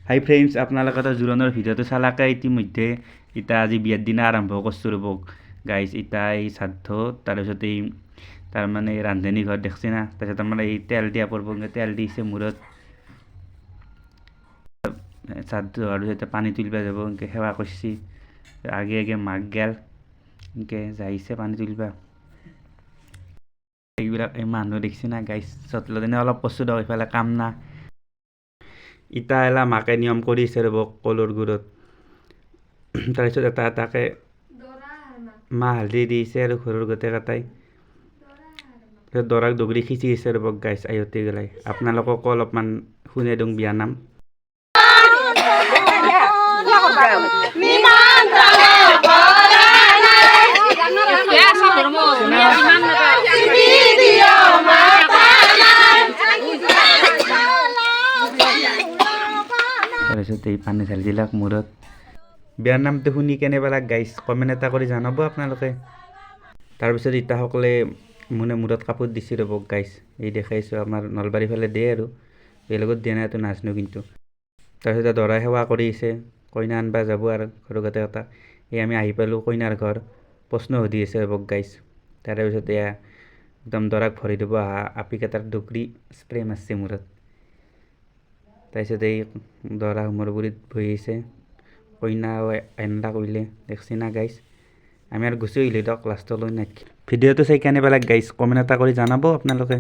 হাই friends, আপোনালোকে তো জোৰোণৰ ভিডিঅ'টো চালাকে ইতিমধ্যে। এতিয়া আজি বিয়াৰ দিনা আৰম্ভ কৰিছোঁ ৰ'ব গাইজ। এতিয়া এই শ্ৰাদ্ধ, তাৰপিছত এই তাৰমানে ৰান্ধনী ঘৰ দেখছি না, তাৰপিছত তাৰমানে এই তেল দিয়া পৰ্ব, তেল দিছে মূৰত। শ্ৰাদ্ধ হোৱাৰ পিছত এতিয়া পানী তুলিব যাব, এনেকৈ সেৱা কৰিছে। আগে আগে মাক গেল এনেকৈ যাইছে পানী তুলিব। এইবিলাক এই মানুহ দেখছি না গাইজ, চটলত এনে অলপ কচু দিয়ক, ইফালে কাম না। ইটা এলা মাকে নিয়ম কৰিছে ৰ'ব কলৰ গুৰত। তাৰপিছত এটা এটাকে মাহ হালধি দিছে আৰু ঘৰৰ গোটেই কেইটাই। দৰাক দগৰি খিচি দিছে ৰ'ব গাইজ আয়তী গেলাই। আপোনালোককো অলপমান শুনে দিওঁ বিয়া নাম। তাৰপিছত এই পানী ঢালি দিলাক মূৰত। বিয়াৰ নামটো শুনি কেনেবা গাইজ কমেণ্ট এটা কৰি জনাব আপোনালোকে। তাৰপিছত ইটাসকলে মূৰত কাপোৰ দিছে ৰ'ব গাইজ। এই দেখাইছোঁ আমাৰ নলবাৰীৰ ফালে দিয়ে আৰু বেলেগত দিয়া নাইতো নাজানো কিন্তু। তাৰপিছত দৰাই সেৱা কৰিছে, কইনা আনবা যাব আৰু ঘৰৰ গোটেই এটা। এই আমি আহি পালোঁ কইনাৰ ঘৰ, প্ৰশ্ন সুধি আছে ৰ'ব গাইজ। তাৰে পিছত এয়া একদম দৰাক ভৰি দিব অহা আপিকেইটাৰ দুগৰি স্প্ৰে মাৰিছে মূৰত। তাৰপিছত এই দৰা হোমৰ গুৰিত বহিছে, কইনা আনলা কৰিলে দেখছি না গাইজ। আমি আৰু গুচি আহিলোঁ দিয়ক লাষ্টলৈ নাকি। ভিডিঅ'টো চাই কেনেবা লাগে গাইজ কমেণ্ট এটা কৰি জনাব আপোনালোকে।